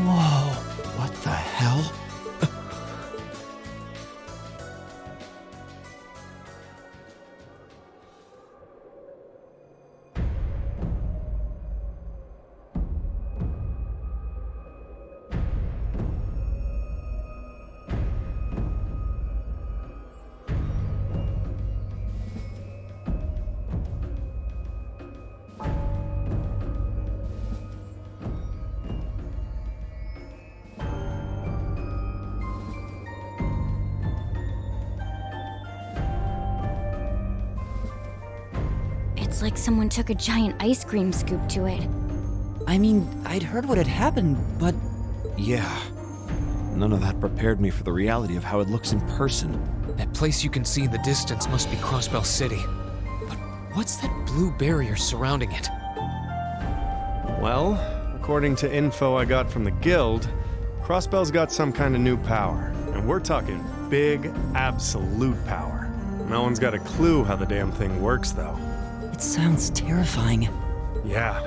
Whoa, what the hell? It's like someone took a giant ice cream scoop to it. I mean, I'd heard what had happened, but... Yeah. None of that prepared me for the reality of how it looks in person. That place you can see in the distance must be Crossbell City. But what's that blue barrier surrounding it? Well, according to info I got from the guild, Crossbell's got some kind of new power. And we're talking big, absolute power. No one's got a clue how the damn thing works, though. It sounds terrifying. Yeah.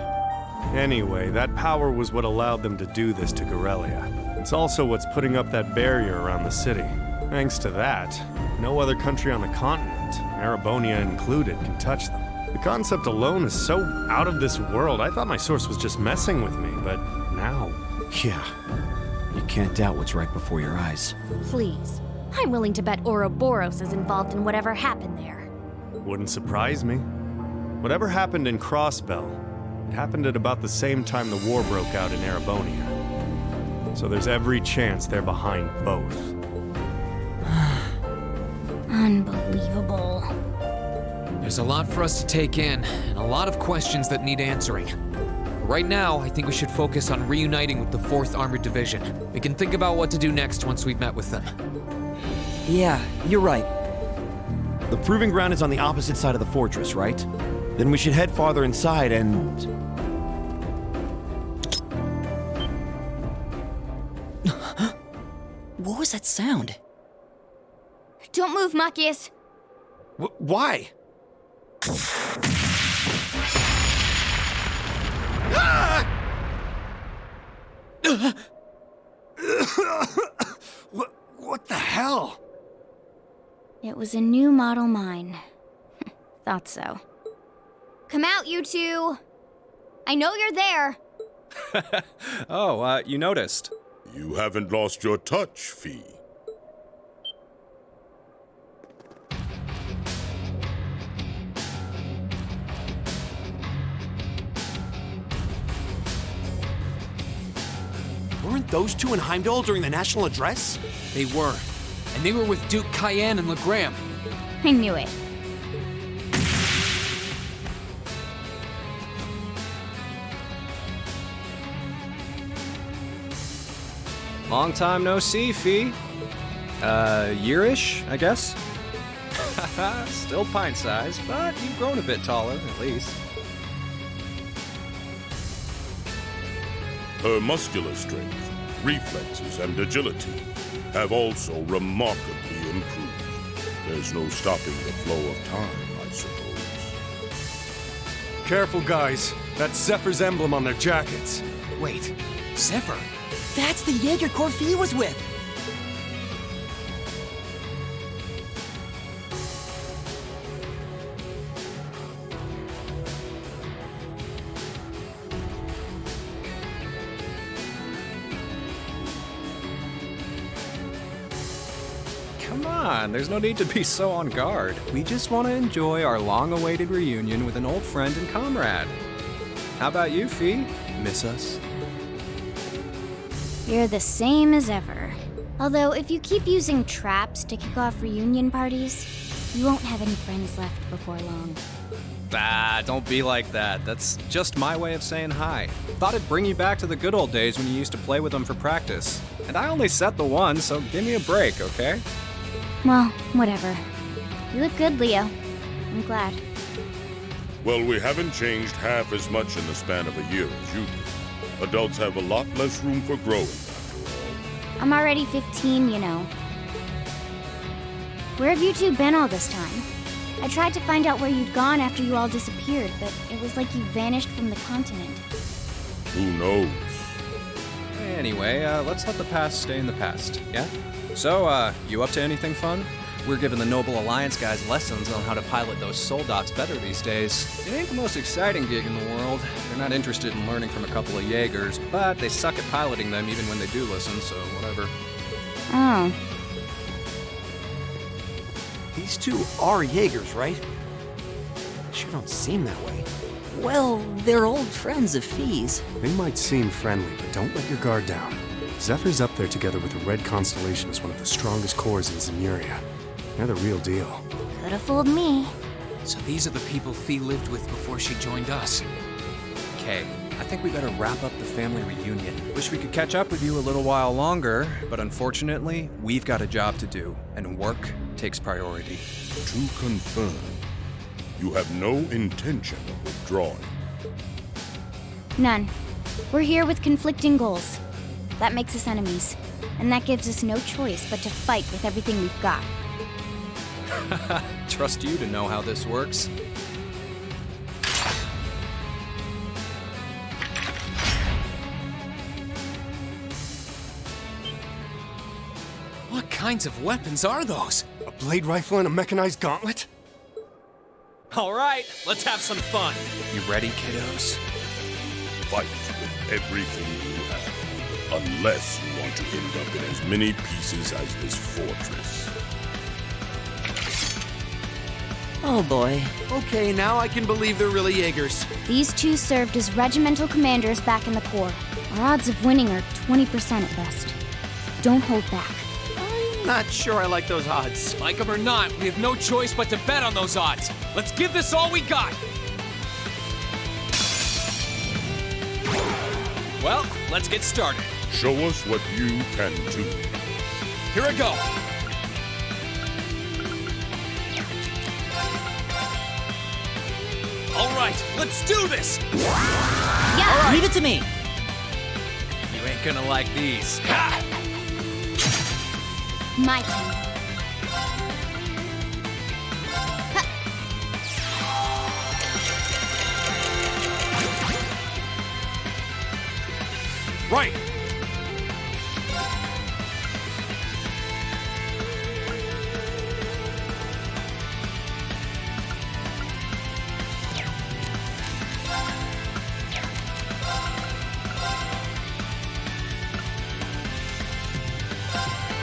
Anyway, that power was what allowed them to do this to Garrelia. It's also what's putting up that barrier around the city. Thanks to that, no other country on the continent, Erebonia included, can touch them. The concept alone is so out of this world, I thought my source was just messing with me, but now... Yeah. You can't doubt what's right before your eyes. Please. I'm willing to bet Ouroboros is involved in whatever happened there. Wouldn't surprise me. Whatever happened in Crossbell, it happened at about the same time the war broke out in Erebonia. So there's every chance they're behind both. Unbelievable. There's a lot for us to take in, and a lot of questions that need answering. Right now, I think we should focus on reuniting with the 4th Armored Division. We can think about what to do next once we've met with them. Yeah, you're right. The proving ground is on the opposite side of the fortress, right? Then we should head farther inside and... What was that sound? Don't move, Machias. Why? What the hell? It was a new model mine. Thought so. Come out, you two! I know you're there! Oh, you noticed. You haven't lost your touch, Fee. Weren't those two in Heimdall during the national address? They were. And they were with Duke Cayenne and Legram. I knew it. Long time no see, Fee. Yearish, I guess? Still pint-sized, but you've grown a bit taller, at least. Her muscular strength, reflexes, and agility have also remarkably improved. There's no stopping the flow of time, I suppose. Careful, guys. That's Zephyr's emblem on their jackets. Wait, Zephyr? That's the Jaeger Corps Fee was with! Come on, there's no need to be so on guard. We just want to enjoy our long-awaited reunion with an old friend and comrade. How about you, Fee? Miss us? You're the same as ever. Although, if you keep using traps to kick off reunion parties, you won't have any friends left before long. Ah, don't be like that. That's just my way of saying hi. Thought it'd bring you back to the good old days when you used to play with them for practice. And I only set the one, so give me a break, okay? Well, whatever. You look good, Leo. I'm glad. Well, we haven't changed half as much in the span of a year as you do. Adults have a lot less room for growing, after all. I'm already 15, you know. Where have you two been all this time? I tried to find out where you'd gone after you all disappeared, but it was like you vanished from the continent. Who knows? Anyway, let's let the past stay in the past, yeah? So, you up to anything fun? We're giving the Noble Alliance guys lessons on how to pilot those soldats better these days. It ain't the most exciting gig in the world. They're not interested in learning from a couple of jaegers, but they suck at piloting them even when they do listen, so whatever. Oh. These two are jaegers, right? They sure don't seem that way. Well, they're old friends of Fee's. They might seem friendly, but don't let your guard down. Zephyr's up there together with the Red Constellation as one of the strongest corps in Zemuria. They're the real deal. Could have fooled me. So these are the people Fee lived with before she joined us. Okay, I think we better wrap up the family reunion. Wish we could catch up with you a little while longer, but unfortunately, we've got a job to do, and work takes priority. To confirm, you have no intention of withdrawing. None. We're here with conflicting goals. That makes us enemies. And that gives us no choice but to fight with everything we've got. Trust you to know how this works. What kinds of weapons are those? A blade rifle and a mechanized gauntlet? All right, let's have some fun. You ready, kiddos? Fight with everything you have, unless you want to end up in as many pieces as this fortress. Oh boy. Okay, now I can believe they're really jaegers. These two served as regimental commanders back in the Corps. Our odds of winning are 20% at best. Don't hold back. I'm not sure I like those odds. Like them or not, we have no choice but to bet on those odds. Let's give this all we got. Well, let's get started. Show us what you can do. Here I go. All right, let's do this. Yeah! Leave it to me. You ain't gonna like these. Ha! My turn. Right!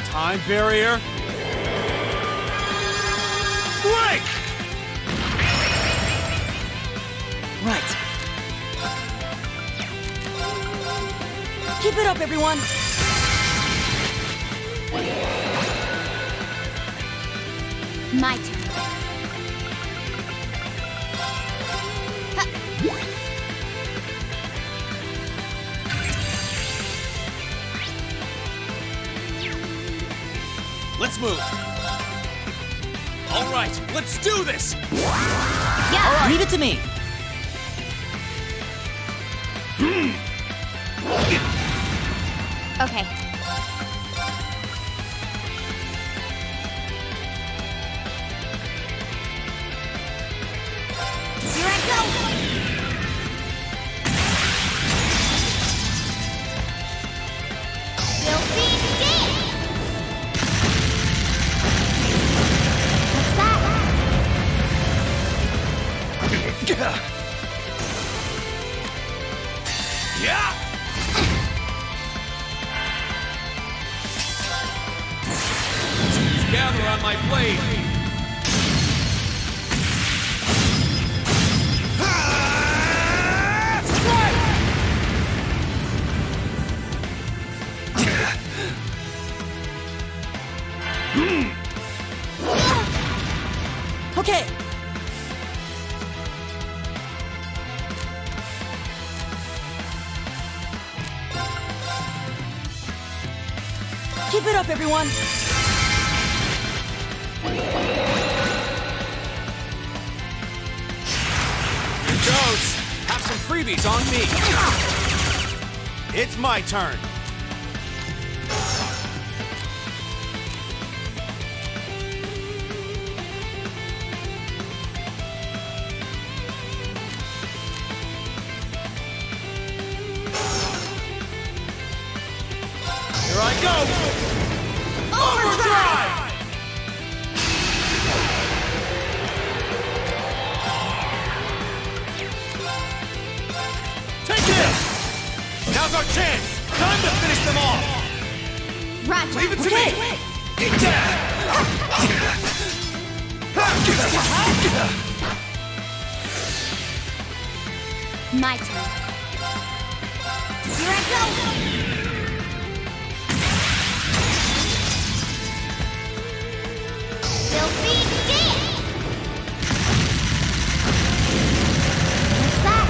Time barrier. Break! Right. Keep it up, everyone. My turn. Let's move. All right, let's do this. Yeah! Leave it to me. Okay. Here I go! Filthy dance! What's that? Yeah! Gather on my blade. Okay. Keep it up, everyone. Here goes. Have some freebies on me. It's my turn. go! Overdrive! Take this! Now's our chance! Time to finish them off! Roger. Leave it to me! Get down! My turn. Here I go! Filthy dance! What's that?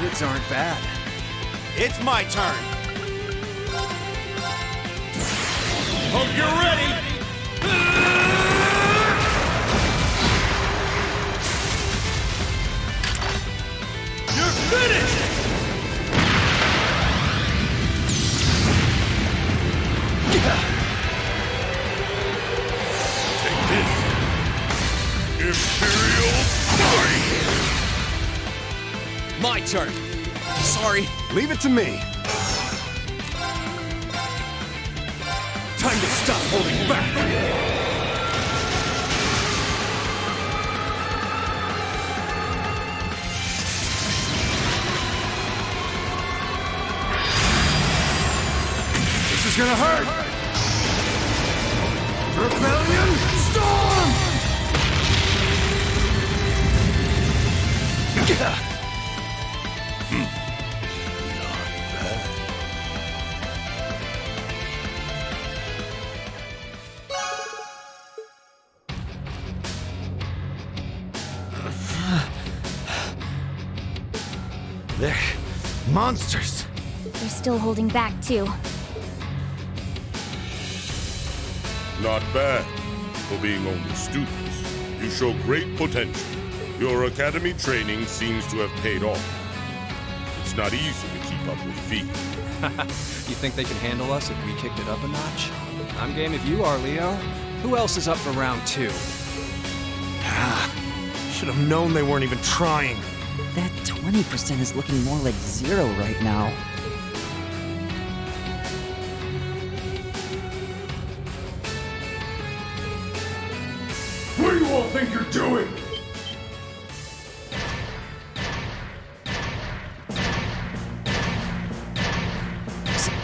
Kids aren't bad. It's my turn! Hope you're ready! You're finished! Take this. Imperial Fire! My turn. Sorry. Leave it to me. Time to stop holding back! This is gonna hurt! Rebellion Storm! They're monsters. They're still holding back, too. Not bad. For being only students, you show great potential. Your academy training seems to have paid off. It's not easy to keep up with feet. You think they can handle us if we kicked it up a notch? I'm game if you are, Leo. Who else is up for round 2? Should have known they weren't even trying. That 20% is looking more like 0 right now. What do you all think you're doing?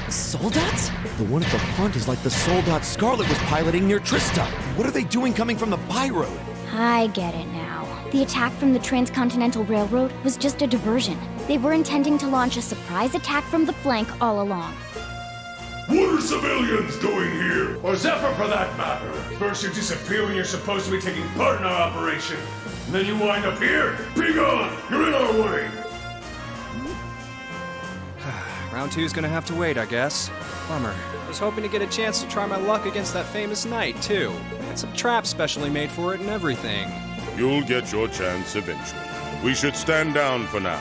Soldats? The one at the front is like the soldat Scarlet was piloting near Trista. What are they doing coming from the by road? I get it now. The attack from the Transcontinental Railroad was just a diversion. They were intending to launch a surprise attack from the flank all along. What are civilians doing here? Or Zephyr, for that matter. First you disappear when you're supposed to be taking part in our operation. And then you wind up here? Be gone! You're in our way! Round 2's gonna have to wait, I guess. Bummer. I was hoping to get a chance to try my luck against that famous knight, too. And some traps specially made for it and everything. You'll get your chance eventually. We should stand down for now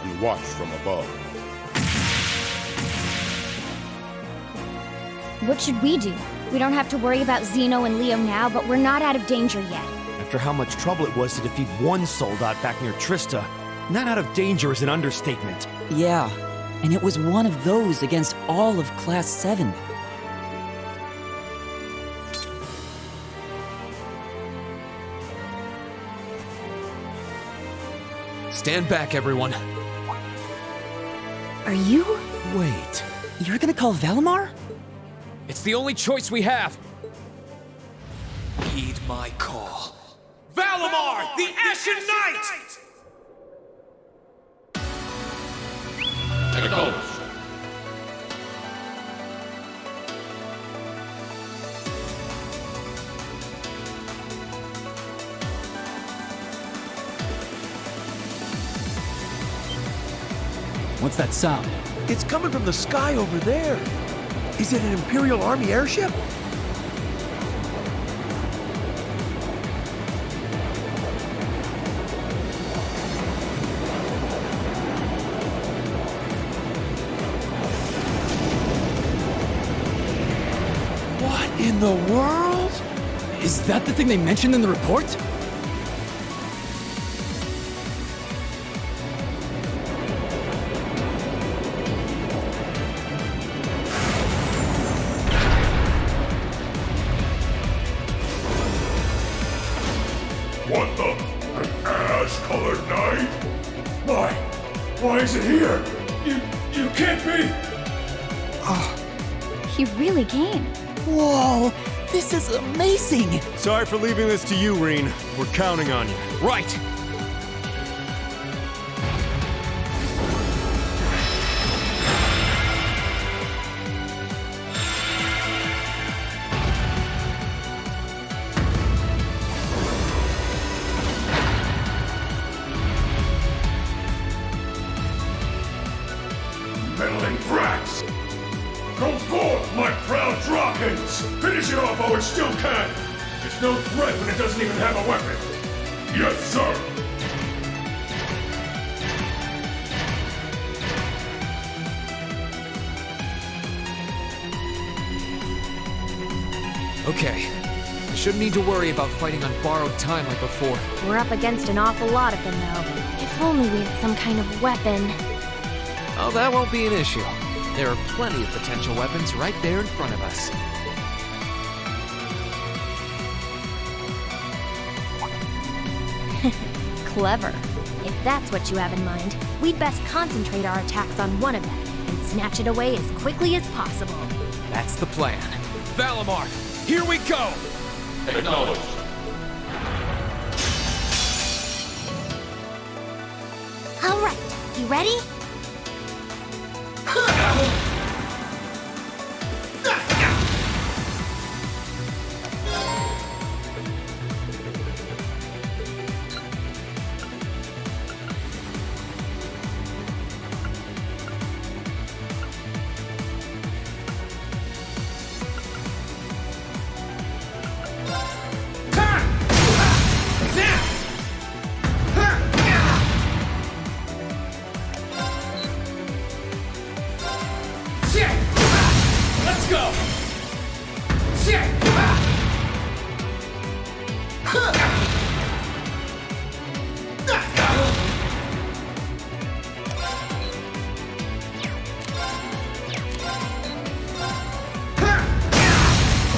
and watch from above. What should we do? We don't have to worry about Xeno and Leo now, but we're not out of danger yet. After how much trouble it was to defeat one soldat back near Trista, not out of danger is an understatement. Yeah, and it was one of those against all of Class 7. Stand back, everyone. Are you? Wait. You're gonna call Valimar? It's the only choice we have. Heed my call. Valimar, the Ashen Knight! What's that sound? It's coming from the sky over there. Is it an Imperial Army airship? What in the world? Is that the thing they mentioned in the report? rose-colored night? Why is it here? You can't be! He really came. Whoa, this is amazing! Sorry for leaving this to you, Rean. We're counting on you. Right! Meddling brats! Go forth, my proud Drakens! Finish it off while we still can! It's no threat when it doesn't even have a weapon! Yes, sir! Okay. I shouldn't need to worry about fighting on borrowed time like before. We're up against an awful lot of them, though. If only we had some kind of weapon. Oh, that won't be an issue. There are plenty of potential weapons right there in front of us. Clever. If that's what you have in mind, we'd best concentrate our attacks on one of them and snatch it away as quickly as possible. That's the plan. Valimar, here we go! Acknowledged. All right, you ready? Let's go!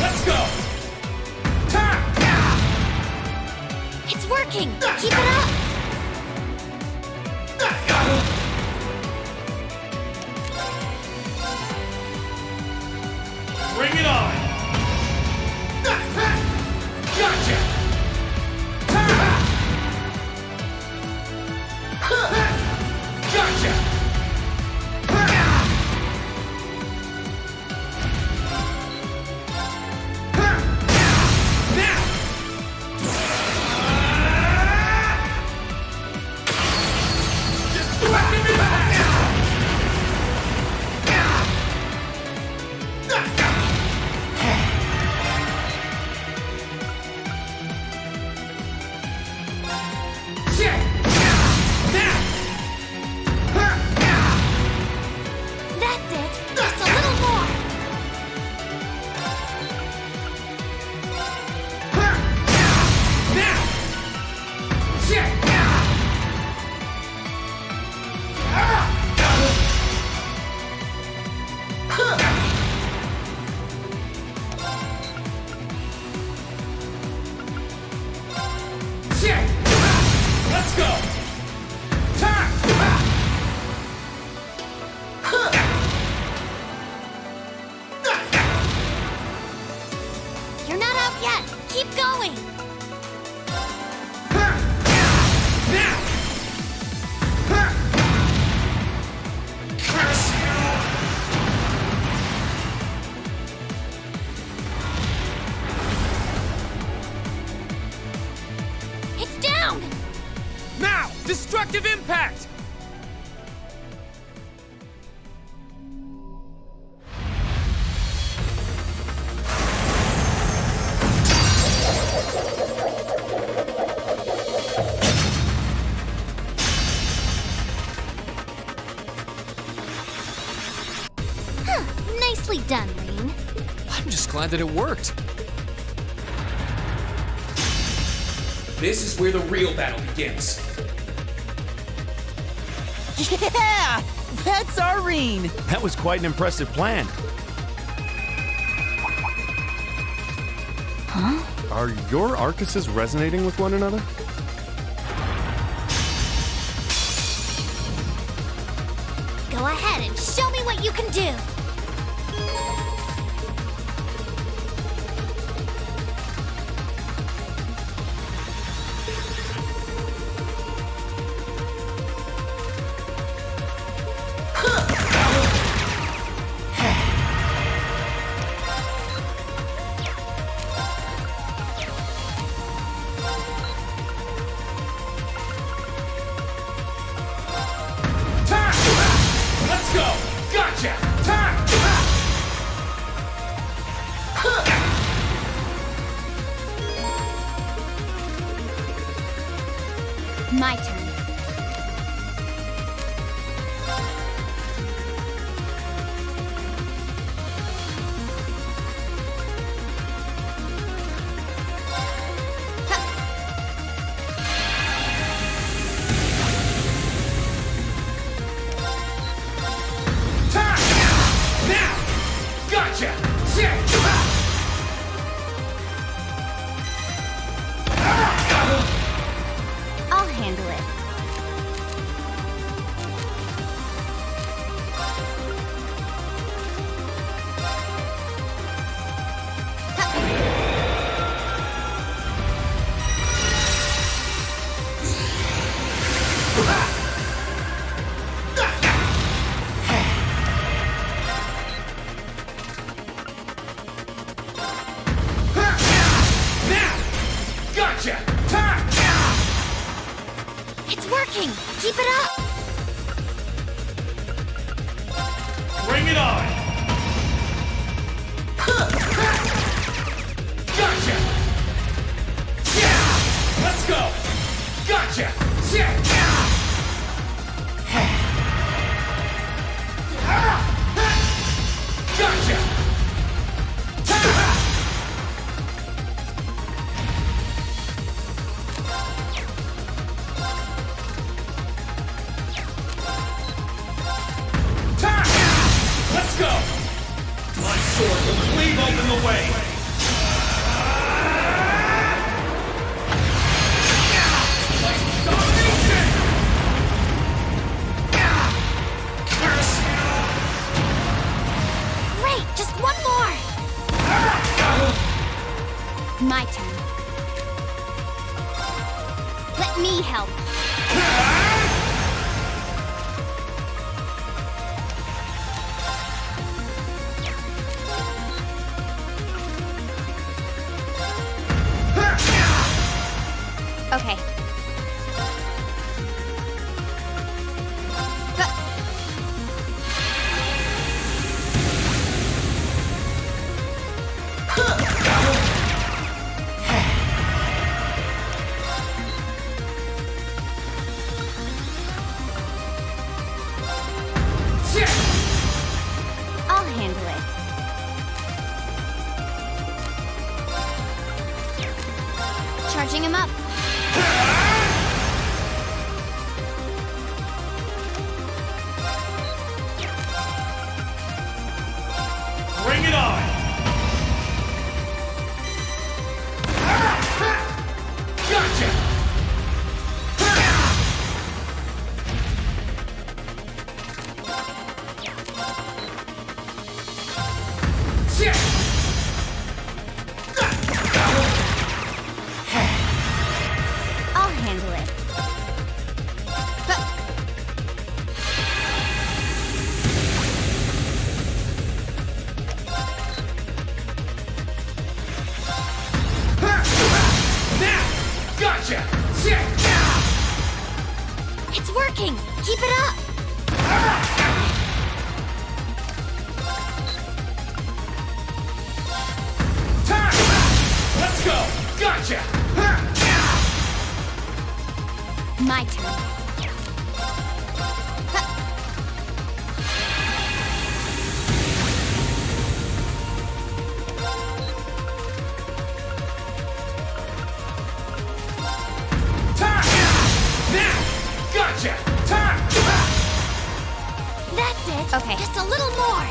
Let's go! It's working! Keep it up! Bring it on! Gotcha! Gotcha! That's it! Just a little more! Let's go! You're not out yet! Keep going! It's down! Now! Destructive impact! Nicely done, Rean. I'm just glad that it worked. This is where the real battle begins. Yeah! That's our Rean! That was quite an impressive plan. Are your ARCUSes resonating with one another? ahead and show me what you can do. Let's go! Gotcha! Time! My turn. Gotcha! I'll handle it. Gotcha! Time! It's working! Keep it up! Bring it on! Gotcha! Let's go! Gotcha! Gotcha! Let's go! My sword will cleave open the way! Like domination! Great! Just one more! My turn. Let me help. Okay. I'll handle it. Charging him up. Bring it on! Gotcha! I'll handle it. Gotcha! It's working! Keep it up! Time! Let's go! Gotcha! My turn. Time! Now! Gotcha! Time! That's it! Okay. Just a little more!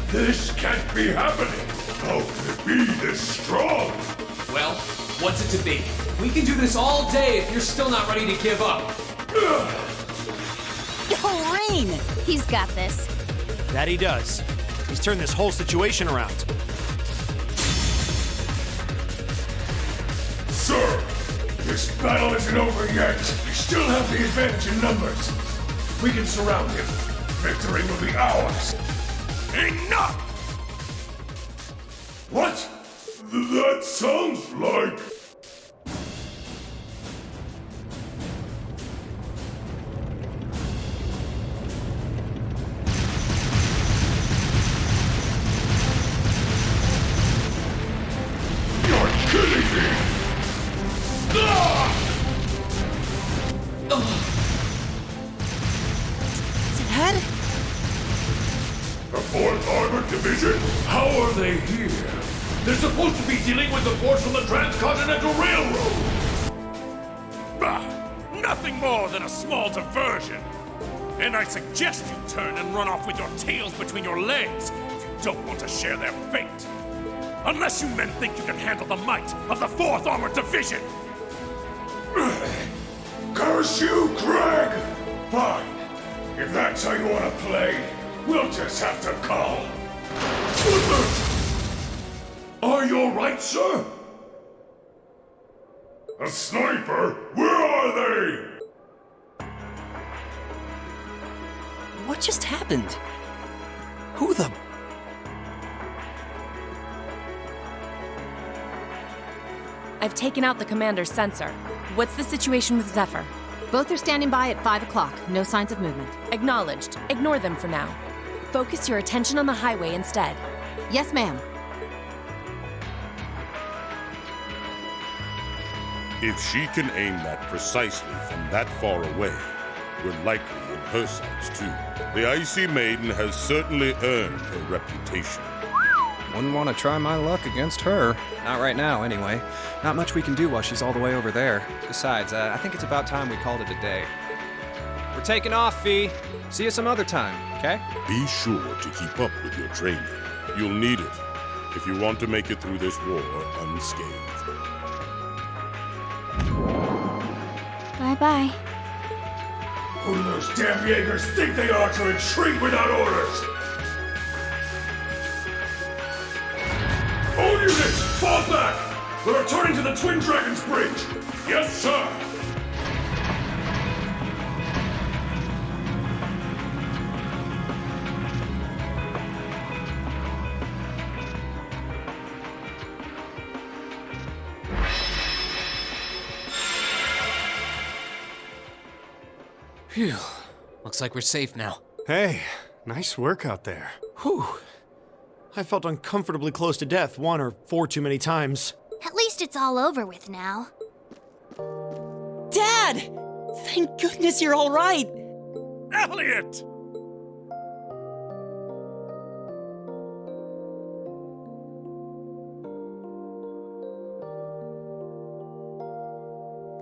This can't be happening! How can it be this strong? Well, what's it to be? We can do this all day if you're still not ready to give up. Yo, Rean! He's got this. That he does. He's turned this whole situation around. Sir, this battle isn't over yet. We still have the advantage in numbers. We can surround him. Victory will be ours. Enough! What? That sounds like... You're kidding me! Dad? The 4th Armored Division? How are they here? They're supposed to be dealing with the force from the Transcontinental Railroad! Nothing more than a small diversion. And I suggest you turn and run off with your tails between your legs if you don't want to share their fate. Unless you men think you can handle the might of the 4th Armored Division! Curse you, Craig! Fine. If that's how you want to play, we'll just have to call. Are you alright, sir? A sniper? Where are they? What just happened? Who the... I've taken out the commander's sensor. What's the situation with Zephyr? Both are standing by at 5 o'clock. No signs of movement. Acknowledged. Ignore them for now. Focus your attention on the highway instead. Yes, ma'am. If she can aim that precisely from that far away, we're likely in her sights too. The Icy Maiden has certainly earned her reputation. Wouldn't want to try my luck against her. Not right now, anyway. Not much we can do while she's all the way over there. Besides, I think it's about time we called it a day. We're taking off, Fee. See you some other time, okay? Be sure to keep up with your training. You'll need it if you want to make it through this war unscathed. Bye-bye. Who do those damn jaegers think they are to retreat without orders? All units, fall back! We're returning to the Twin Dragons Bridge! Yes, sir! Phew. Looks like we're safe now. Hey, nice work out there. Whew. I felt uncomfortably close to death 1 or 4 too many times. At least it's all over with now. Dad! Thank goodness you're all right! Elliot!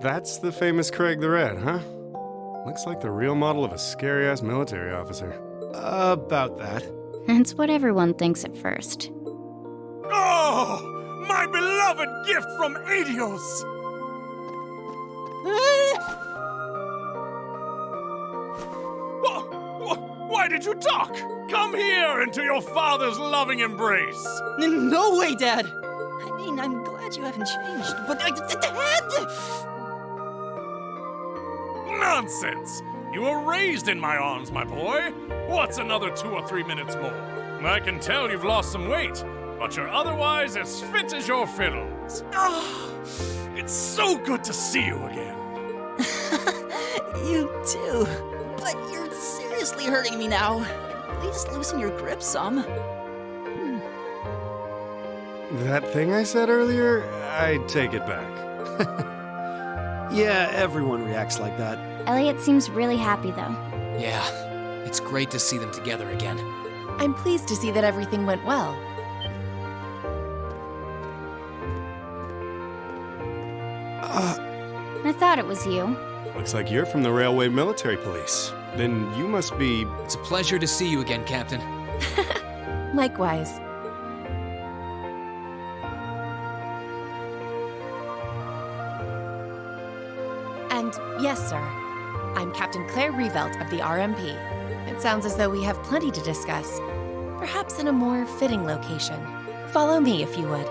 That's the famous Craig the Red, huh? Looks like the real model of a scary-ass military officer. About that. It's what everyone thinks at first. Oh! My beloved gift from Adios! Why did you talk? Come here into your father's loving embrace! No way, Dad! I mean, I'm glad you haven't changed, but... Dad! Nonsense! You were raised in my arms, my boy. What's another 2 or 3 minutes more? I can tell you've lost some weight, but you're otherwise as fit as your fiddles. Oh, it's so good to see you again. You too. But you're seriously hurting me now. Please loosen your grip some. That thing I said earlier, I take it back. Yeah, everyone reacts like that. Elliot seems really happy, though. Yeah, it's great to see them together again. I'm pleased to see that everything went well. I thought it was you. Looks like you're from the Railway Military Police. Then you must be... It's a pleasure to see you again, Captain. Likewise. And yes, sir. I'm Captain Claire Revelt of the RMP. It sounds as though we have plenty to discuss. Perhaps in a more fitting location. Follow me if you would.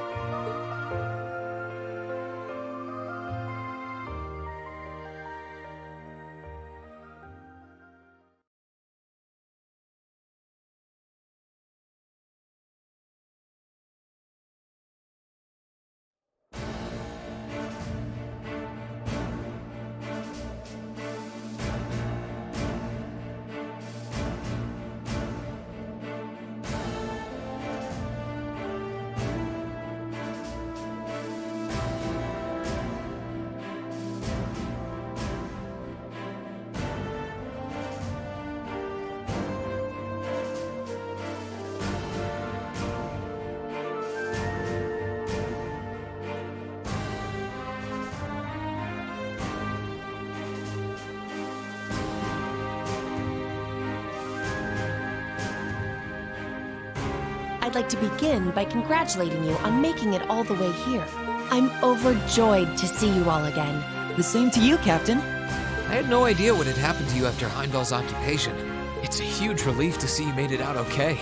I'd like to begin by congratulating you on making it all the way here. I'm overjoyed to see you all again. The same to you, Captain. I had no idea what had happened to you after Heimdall's occupation. It's a huge relief to see you made it out okay.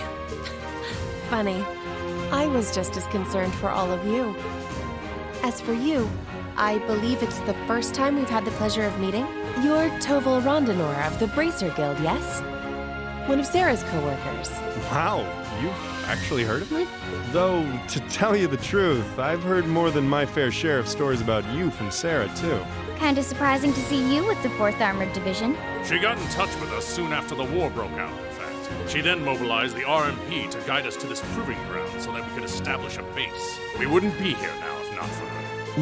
Funny. I was just as concerned for all of you. As for you, I believe it's the first time we've had the pleasure of meeting. You're Toval Rondinor of the Bracer Guild, yes? One of Sarah's co-workers. Wow, you've actually heard of me? Though, to tell you the truth, I've heard more than my fair share of stories about you from Sarah, too. Kinda surprising to see you with the 4th Armored Division. She got in touch with us soon after the war broke out, in fact. She then mobilized the RMP to guide us to this proving ground so that we could establish a base. We wouldn't be here now if not for her.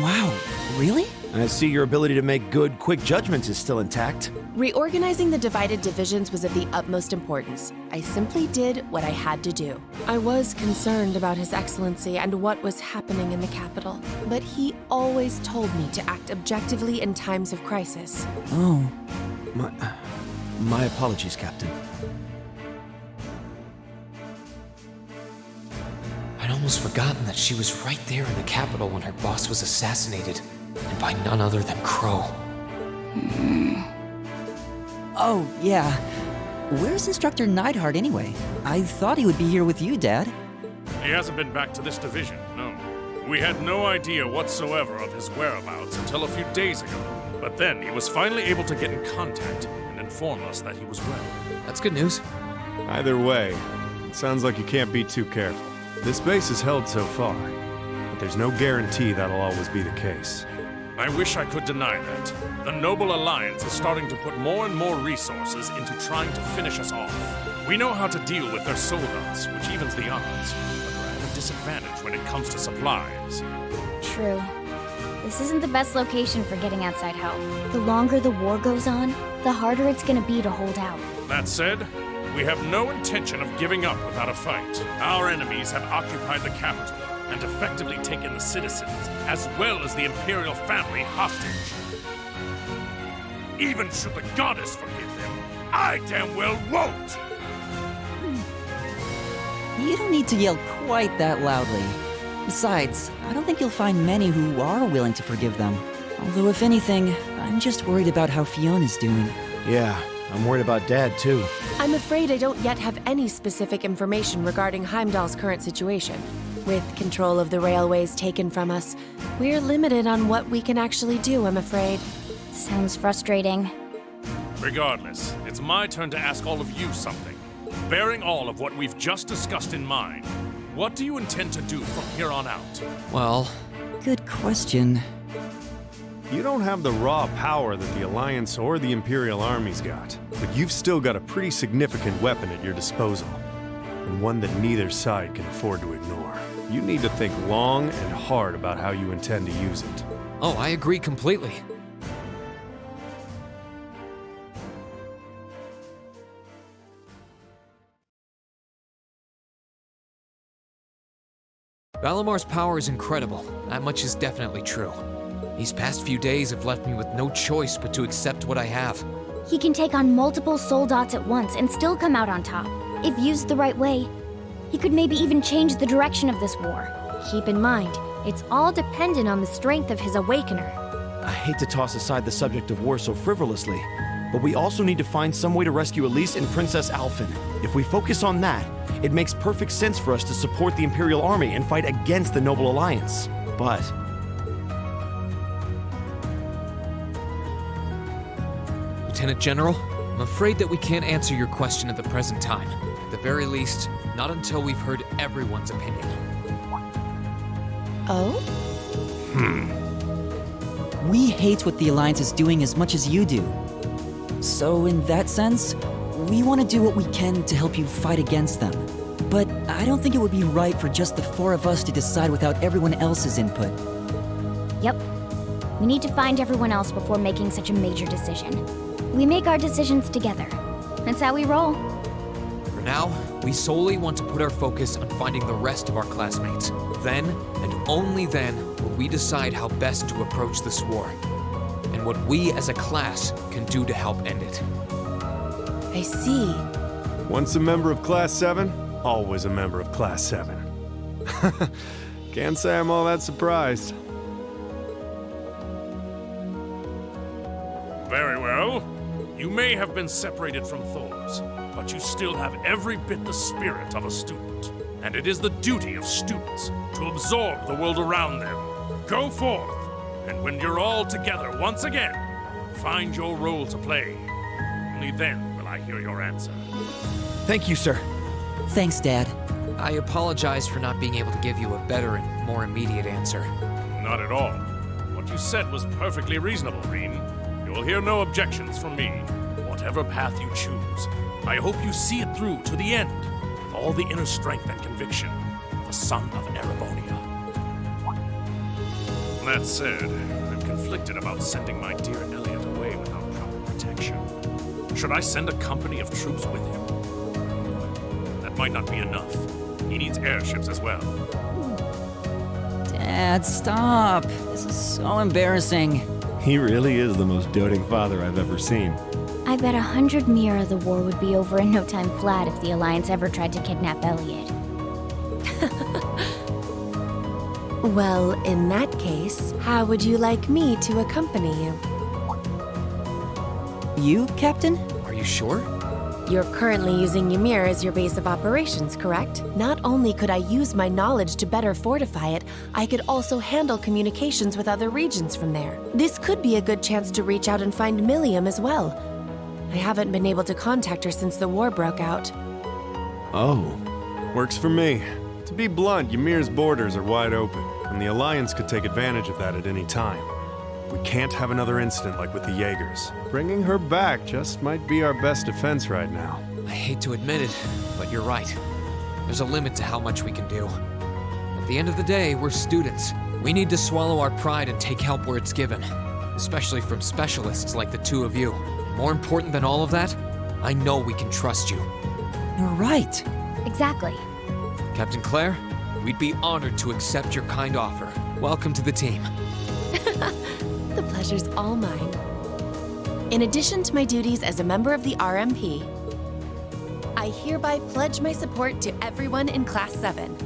Wow, really? I see your ability to make good, quick judgments is still intact. Reorganizing the divided divisions was of the utmost importance. I simply did what I had to do. I was concerned about His Excellency and what was happening in the capital, but he always told me to act objectively in times of crisis. Oh, my apologies, Captain. I'd almost forgotten that she was right there in the capital when her boss was assassinated, and by none other than Crow. Oh, yeah. Where's Instructor Neidhart anyway? I thought he would be here with you, Dad. He hasn't been back to this division, no. We had no idea whatsoever of his whereabouts until a few days ago. But then he was finally able to get in contact and inform us that he was well. That's good news. Either way, it sounds like you can't be too careful. This base is held so far, but there's no guarantee that'll always be the case. I wish I could deny that. The Noble Alliance is starting to put more and more resources into trying to finish us off. We know how to deal with their soldats, which evens the odds, but we're at a disadvantage when it comes to supplies. True. This isn't the best location for getting outside help. The longer the war goes on, the harder it's gonna be to hold out. That said, we have no intention of giving up without a fight. Our enemies have occupied the capital and effectively taken the citizens, as well as the Imperial family, hostage. Even should the goddess forgive them, I damn well won't! You don't need to yell quite that loudly. Besides, I don't think you'll find many who are willing to forgive them. Although if anything, I'm just worried about how Fiona's doing. Yeah, I'm worried about Dad, too. I'm afraid I don't yet have any specific information regarding Heimdall's current situation. With control of the railways taken from us, we're limited on what we can actually do, I'm afraid. Sounds frustrating. Regardless, it's my turn to ask all of you something. Bearing all of what we've just discussed in mind, what do you intend to do from here on out? Well... Good question. You don't have the raw power that the Alliance or the Imperial armies got, but you've still got a pretty significant weapon at your disposal, and one that neither side can afford to ignore. You need to think long and hard about how you intend to use it. Oh, I agree completely. Valimar's power is incredible. That much is definitely true. These past few days have left me with no choice but to accept what I have. He can take on multiple soldats at once and still come out on top, if used the right way. He could maybe even change the direction of this war. Keep in mind, it's all dependent on the strength of his awakener. I hate to toss aside the subject of war so frivolously, but we also need to find some way to rescue Elise and Princess Alphen. If we focus on that, it makes perfect sense for us to support the Imperial Army and fight against the Noble Alliance. But... Lieutenant General, I'm afraid that we can't answer your question at the present time. At the very least, not until we've heard everyone's opinion. Oh? We hate what the Alliance is doing as much as you do. So in that sense, we want to do what we can to help you fight against them. But I don't think it would be right for just the four of us to decide without everyone else's input. Yep. We need to find everyone else before making such a major decision. We make our decisions together. That's how we roll. For now, we solely want to put our focus on finding the rest of our classmates. Then, and only then, will we decide how best to approach this war, and what we as a class can do to help end it. I see. Once a member of Class 7, always a member of Class 7. Can't say I'm all that surprised. Very well. You may have been separated from Thors, but you still have every bit the spirit of a student. And it is the duty of students to absorb the world around them. Go forth, and when you're all together once again, find your role to play. Only then will I hear your answer. Thank you, sir. Thanks, Dad. I apologize for not being able to give you a better and more immediate answer. Not at all. What you said was perfectly reasonable, Rean. You will hear no objections from me. Whatever path you choose, I hope you see it through to the end, with all the inner strength and conviction of a son of Erebonia. That said, I'm conflicted about sending my dear Elliot away without proper protection. Should I send a company of troops with him? That might not be enough. He needs airships as well. Dad, stop. This is so embarrassing. He really is the most doting father I've ever seen. I bet 100 Mira the war would be over in no time flat if the Alliance ever tried to kidnap Elliot. Well, in that case, how would you like me to accompany you? You, Captain? Are you sure? You're currently using Ymir as your base of operations, correct? Not only could I use my knowledge to better fortify it, I could also handle communications with other regions from there. This could be a good chance to reach out and find Milliam as well. I haven't been able to contact her since the war broke out. Oh, works for me. To be blunt, Ymir's borders are wide open, and the Alliance could take advantage of that at any time. We can't have another incident like with the jaegers. Bringing her back just might be our best defense right now. I hate to admit it, but you're right. There's a limit to how much we can do. At the end of the day, we're students. We need to swallow our pride and take help where it's given, especially from specialists like the two of you. More important than all of that, I know we can trust you. You're right. Exactly. Captain Claire, we'd be honored to accept your kind offer. Welcome to the team. The pleasure's all mine. In addition to my duties as a member of the RMP, I hereby pledge my support to everyone in Class 7.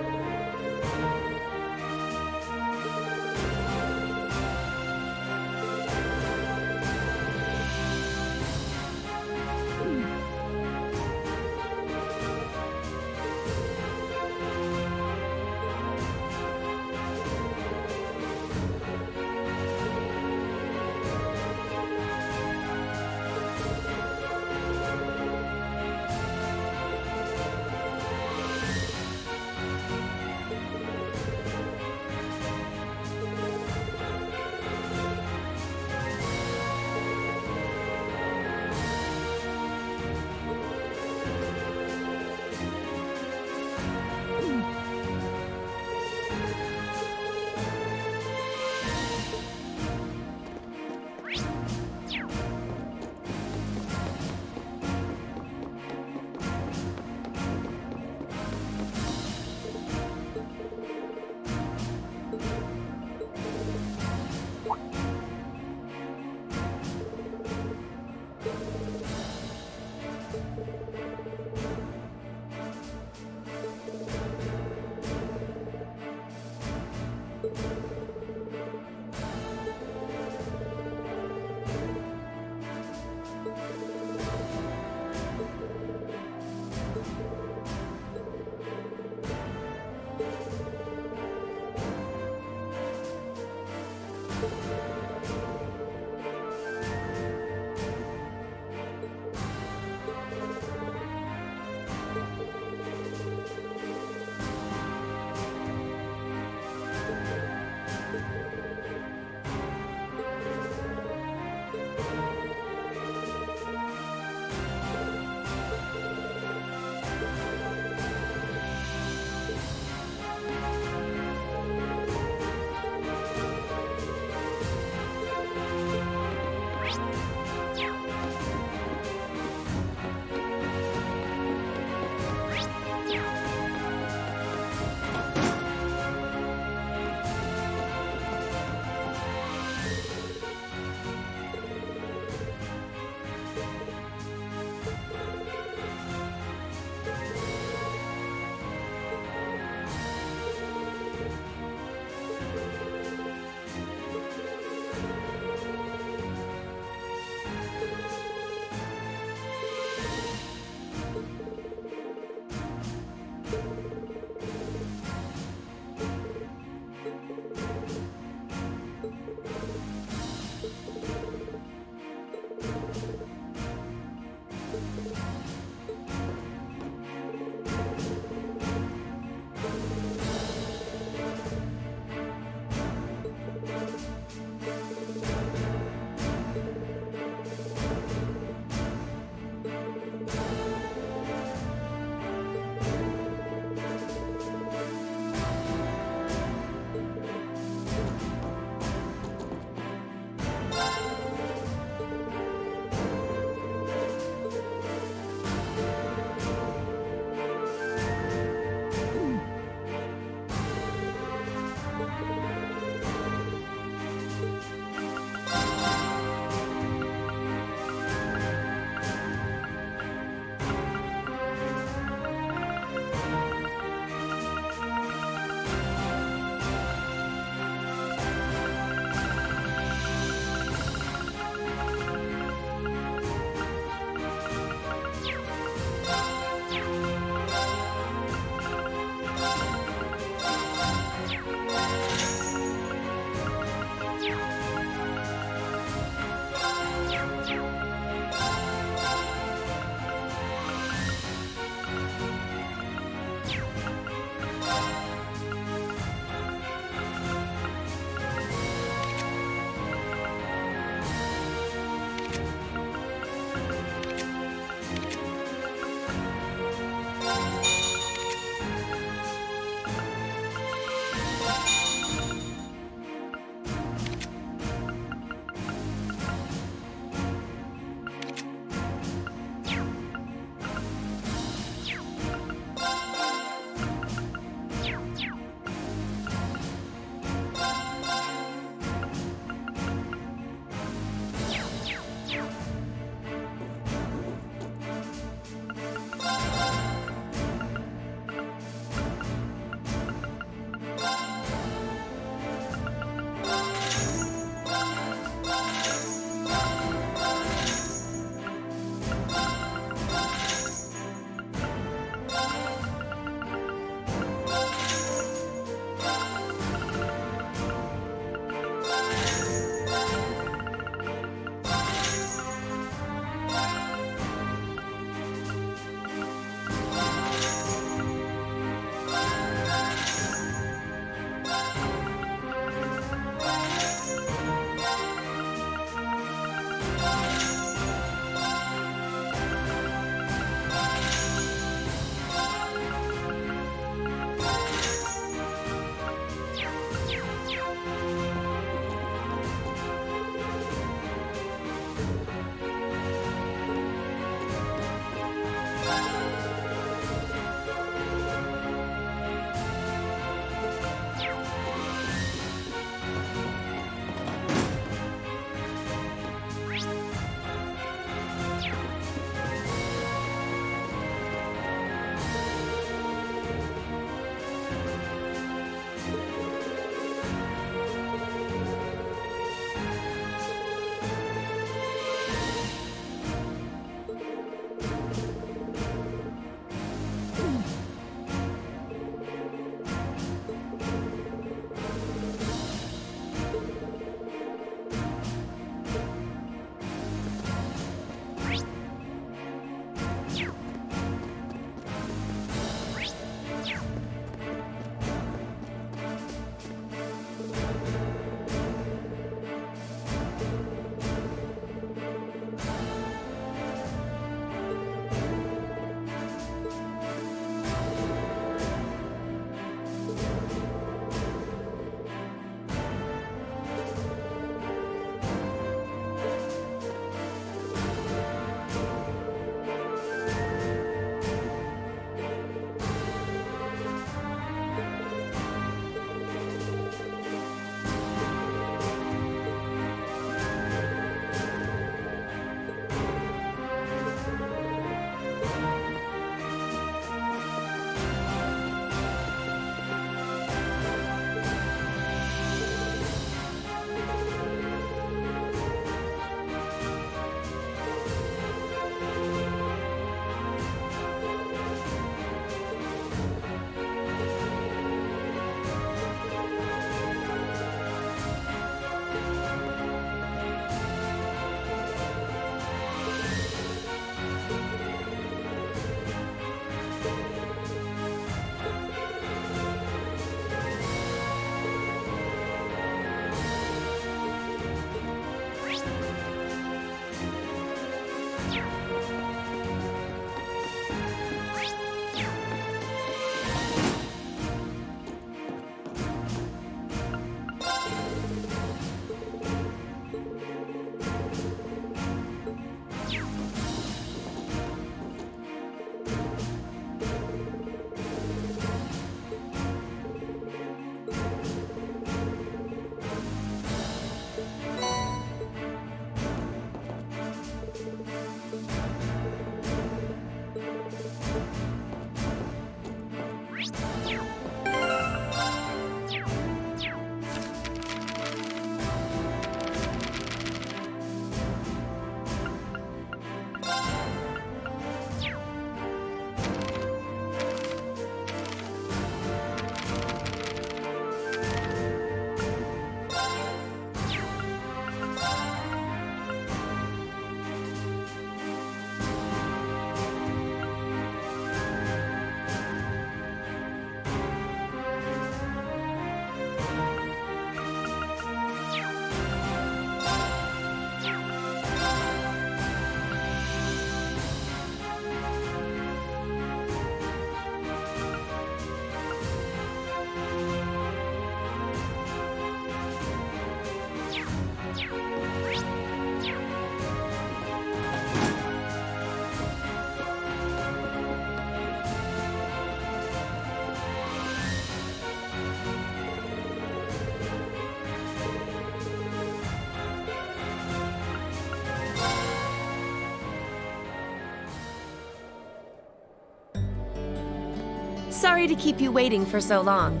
Sorry to keep you waiting for so long.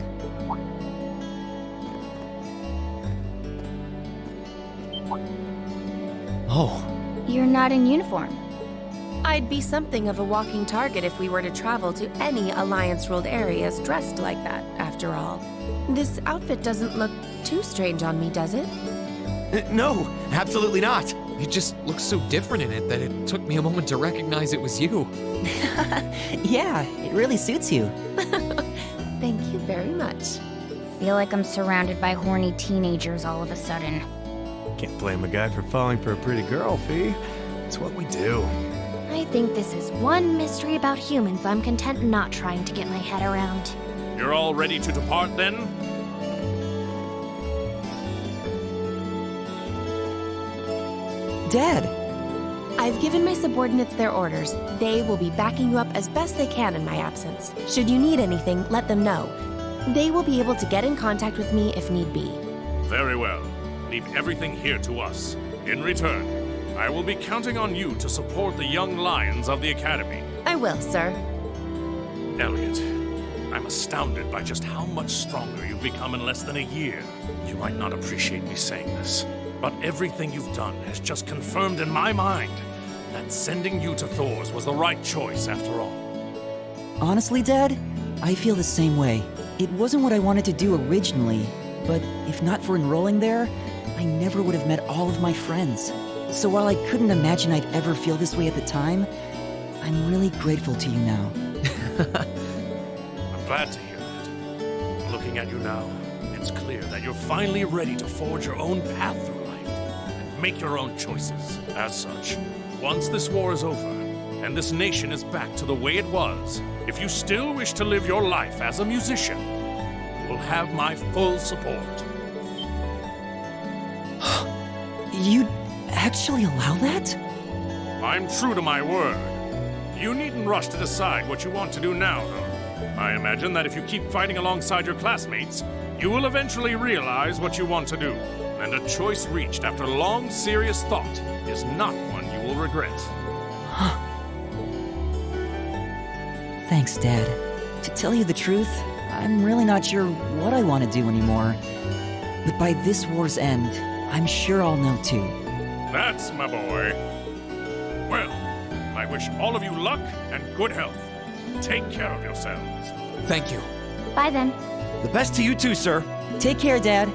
Oh. You're not in uniform. I'd be something of a walking target if we were to travel to any Alliance-ruled areas dressed like that, after all. This outfit doesn't look too strange on me, does it? No, absolutely not. You just look so different in it that it took me a moment to recognize it was you. Yeah, it really suits you. Thank you very much. Feel like I'm surrounded by horny teenagers all of a sudden. Can't blame a guy for falling for a pretty girl, P. It's what we do. I think this is one mystery about humans I'm content not trying to get my head around. You're all ready to depart then? Dad! I've given my subordinates their orders. They will be backing you up as best they can in my absence. Should you need anything, let them know. They will be able to get in contact with me if need be. Very well. Leave everything here to us. In return, I will be counting on you to support the young lions of the Academy. I will, sir. Elliot, I'm astounded by just how much stronger you've become in less than a year. You might not appreciate me saying this, but everything you've done has just confirmed in my mind that sending you to Thor's was the right choice after all. Honestly, Dad, I feel the same way. It wasn't what I wanted to do originally, but if not for enrolling there, I never would have met all of my friends. So while I couldn't imagine I'd ever feel this way at the time, I'm really grateful to you now. I'm glad to hear that. Looking at you now, it's clear that you're finally ready to forge your own path through life and make your own choices. As such, once this war is over and this nation is back to the way it was, if you still wish to live your life as a musician, you will have my full support. You'd actually allow that? I'm true to my word. You needn't rush to decide what you want to do now, though. I imagine that if you keep fighting alongside your classmates, you will eventually realize what you want to do. And a choice reached after long, serious thought is not one you will regret. Thanks, Dad. To tell you the truth, I'm really not sure what I want to do anymore. But by this war's end, I'm sure I'll know too. That's my boy. Well, I wish all of you luck and good health. Take care of yourselves. Thank you. Bye then. The best to you too, sir. Take care, Dad.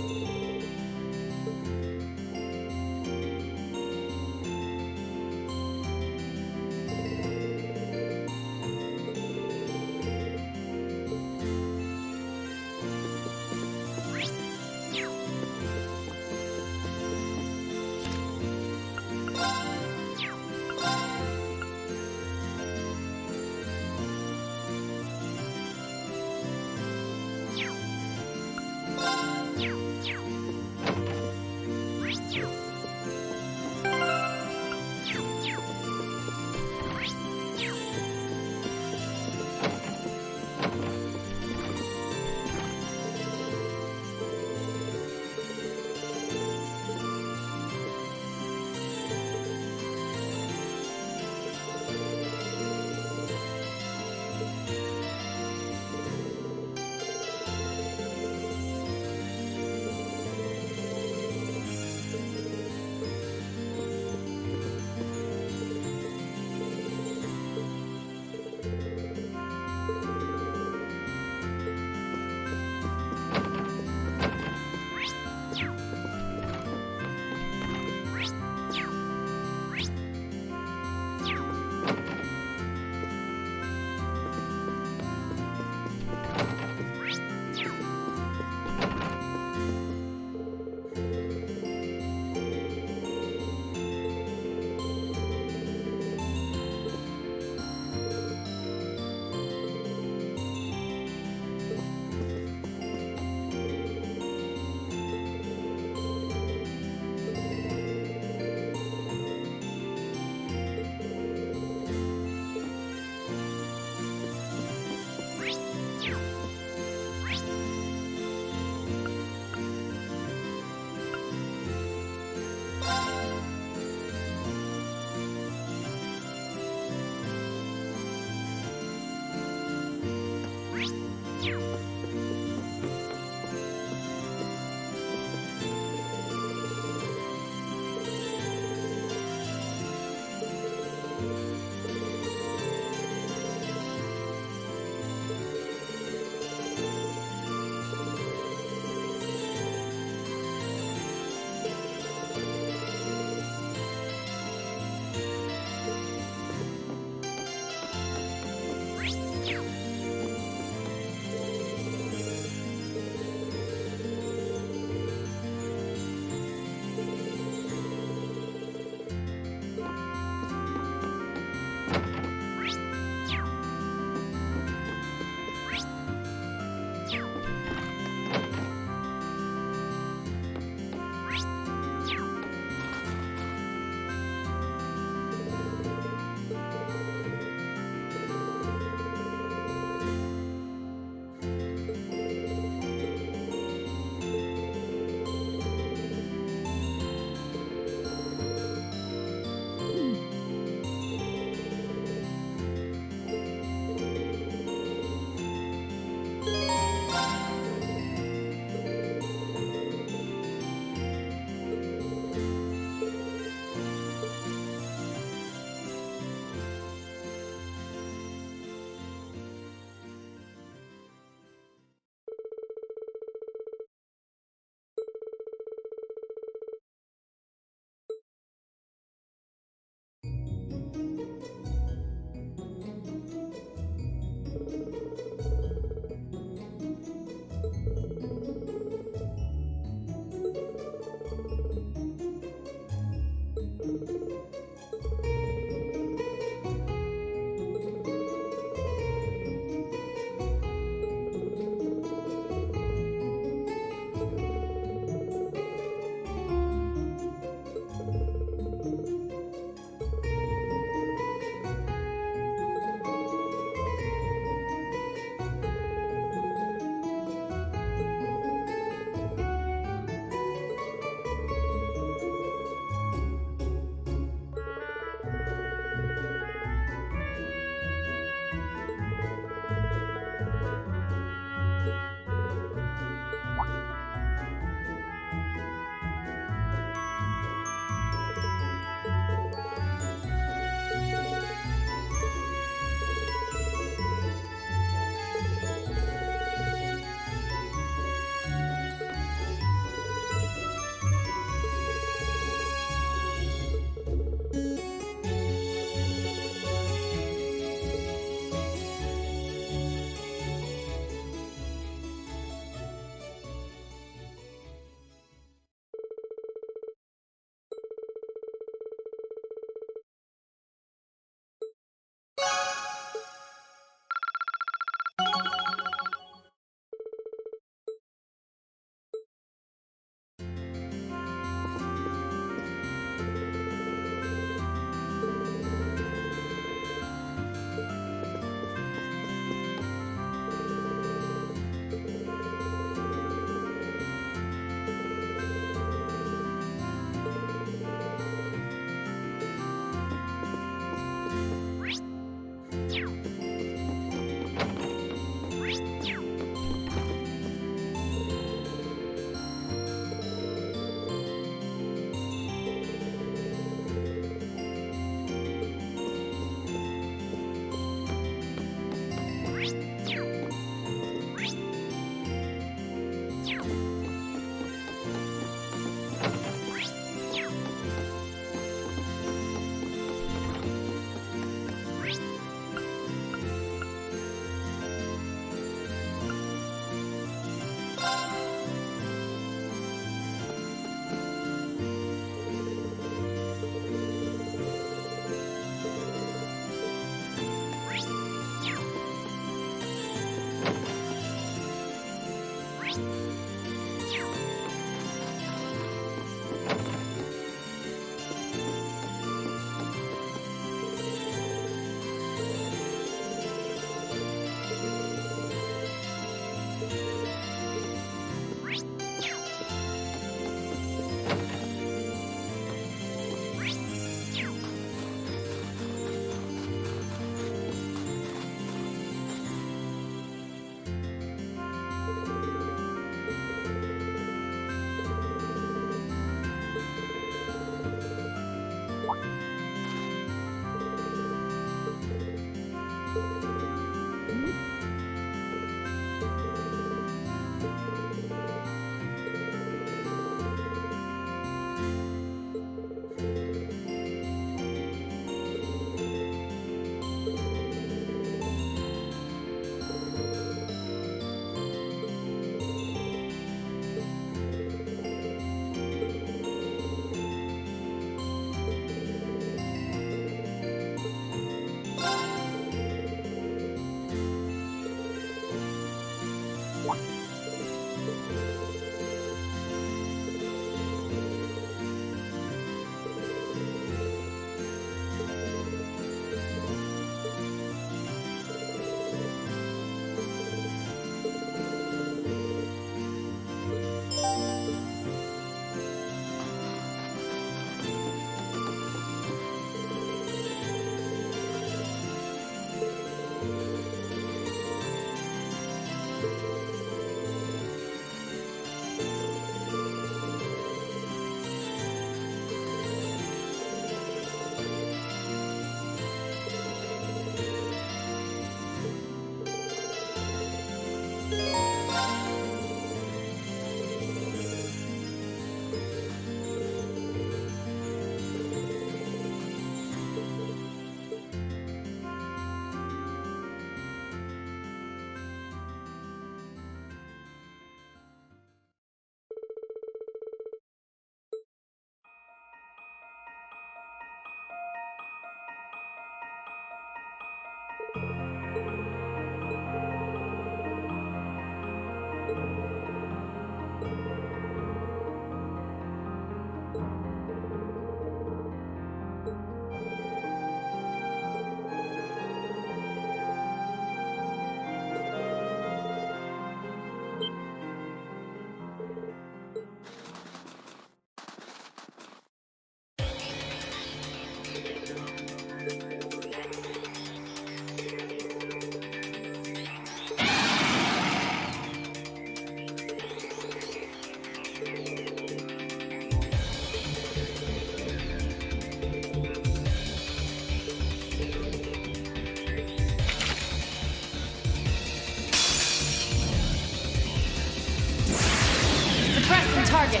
Suppressing target.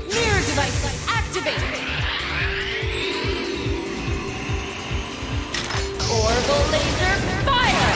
Mirror devices activated. Orbital laser fire.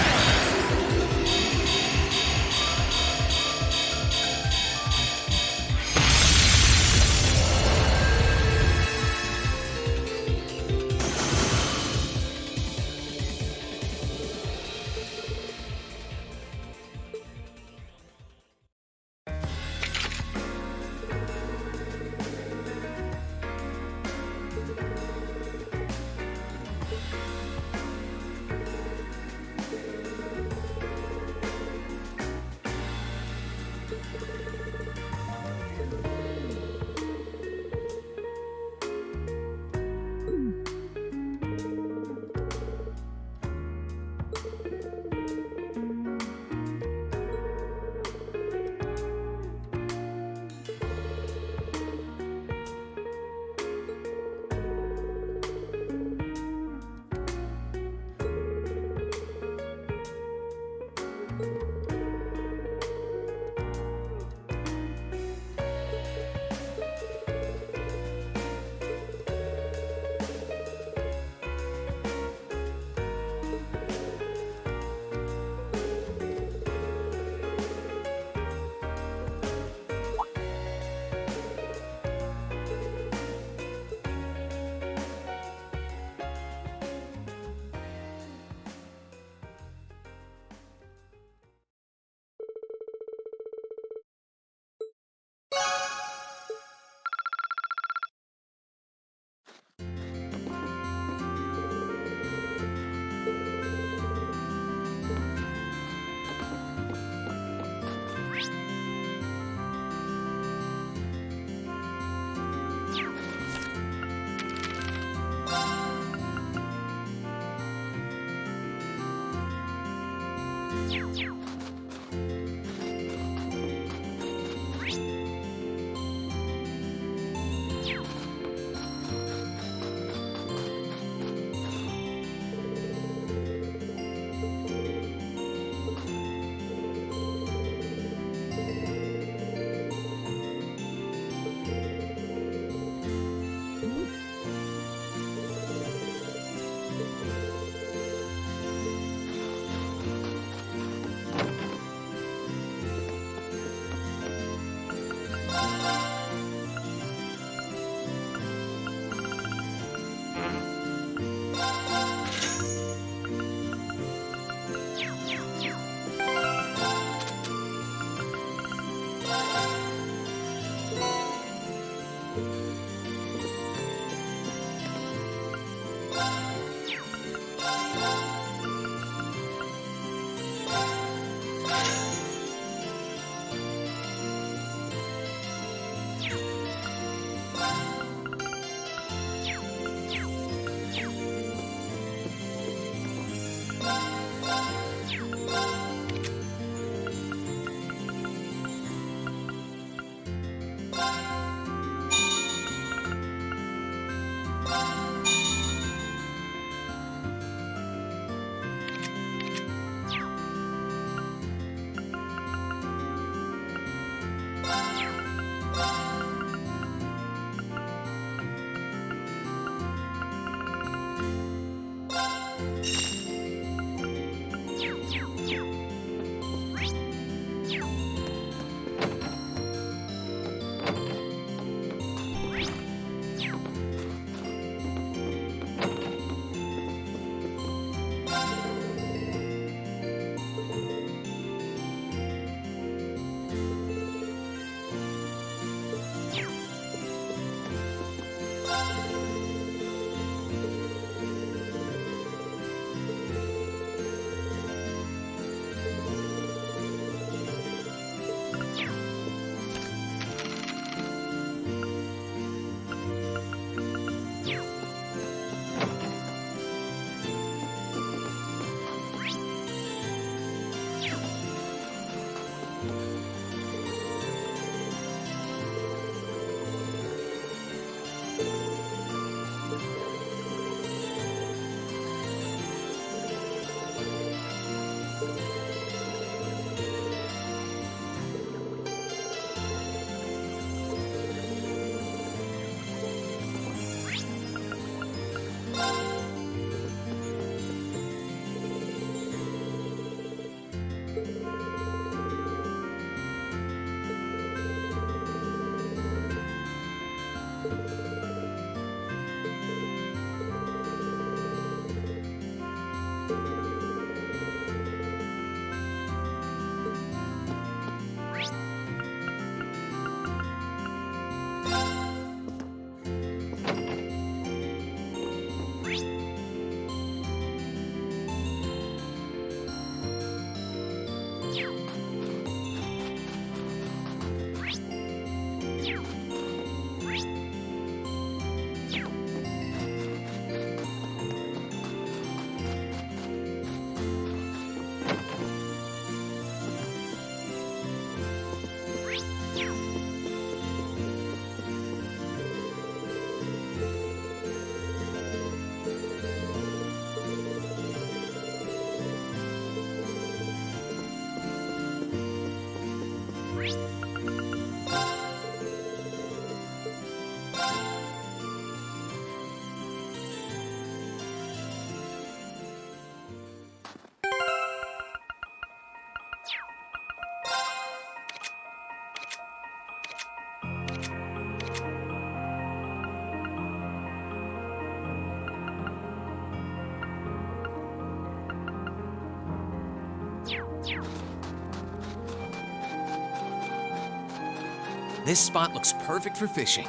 This spot looks perfect for fishing.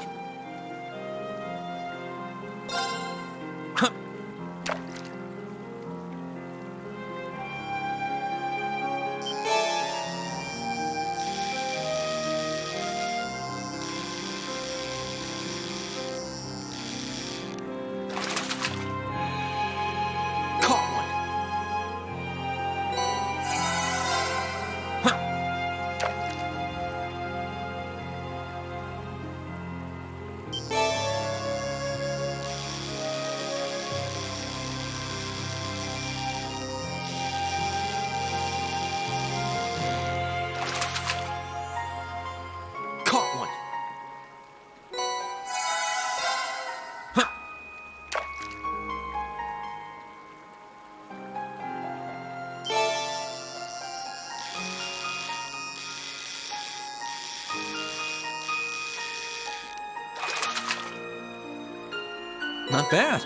Not bad.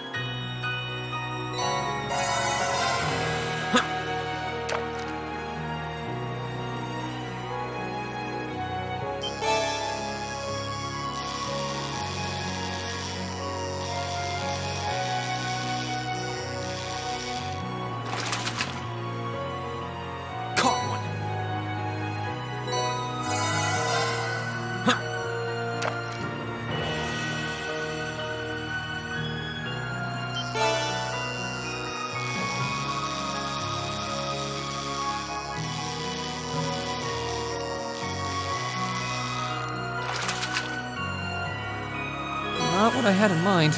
Not what I had in mind.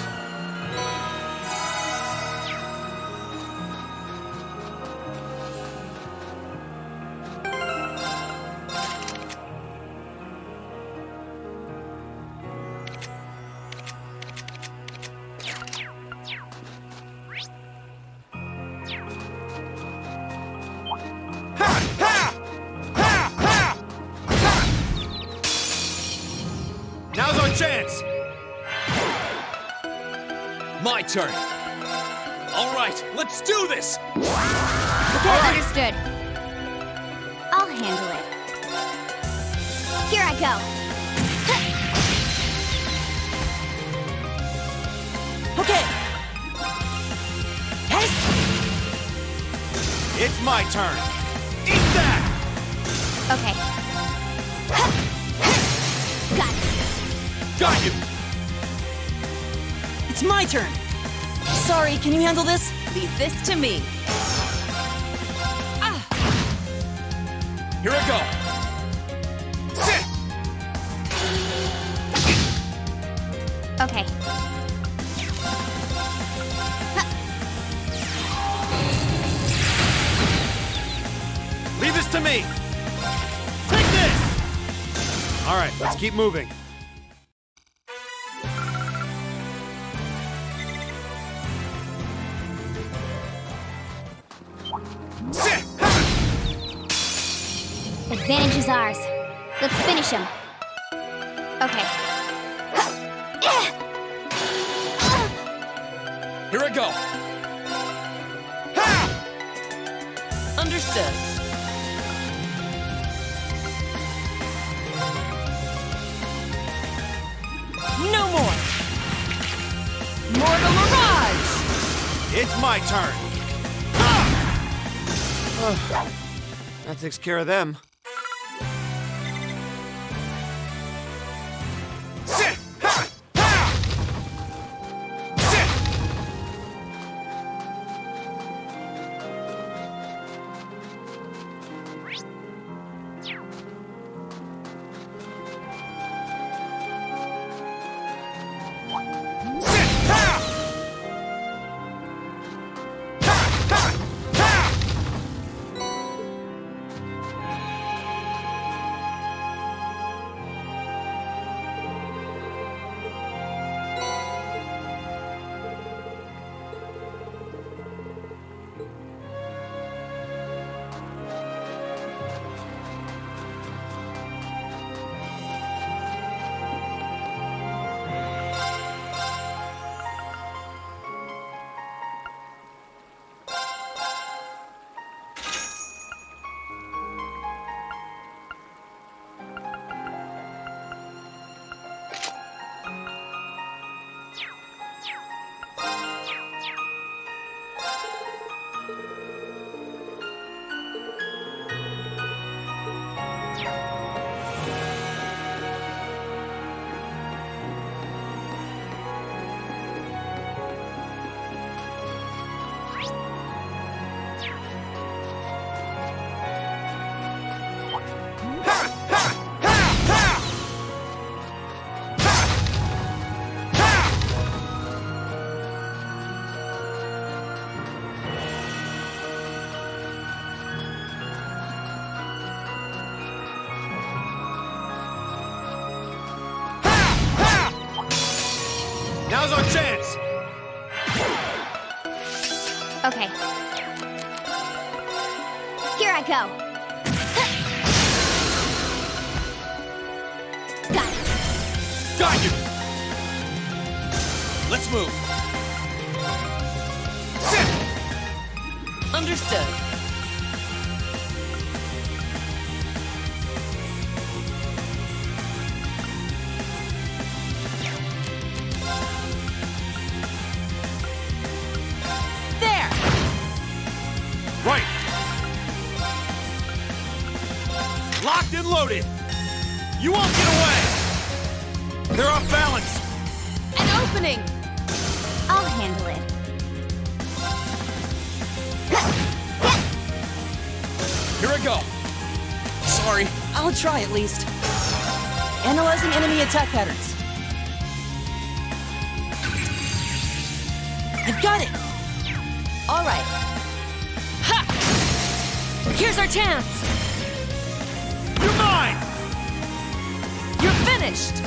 Now's our chance! My turn. All right, let's do this! Okay, understood. I'll handle it. Here I go. Okay! Hey! It's my turn. Eat that! Okay. Got it. Got you! It's my turn! Sorry, can you handle this? Leave this to me. Here I go. Sit! Okay. Leave this to me! Take this! All right, let's keep moving. Sit! Advantage is ours. Let's finish him. Okay. Here I go. Understood. No more. Mortal Mirage! It's my turn. That takes care of them. Sit! Ha! Ha! Sit! Sit! Ha! Ha! Ha! Ha! Now's our chance! Okay. Here I go. Got it. Got you! Let's move. Understood. There! Right! Locked and loaded! You won't get away! They're off balance! An opening! I'll handle it. Here I go. Sorry. I'll try at least. Analyzing enemy attack patterns. I've got it! All right. Ha! Here's our chance! You're mine! You're finished!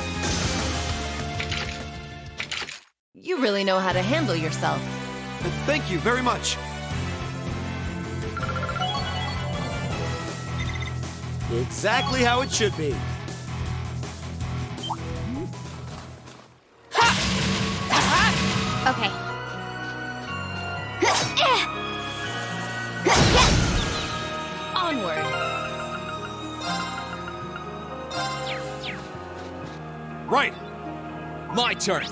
You really know how to handle yourself. Thank you very much. Exactly how it should be. Okay. Onward! Right! My turn.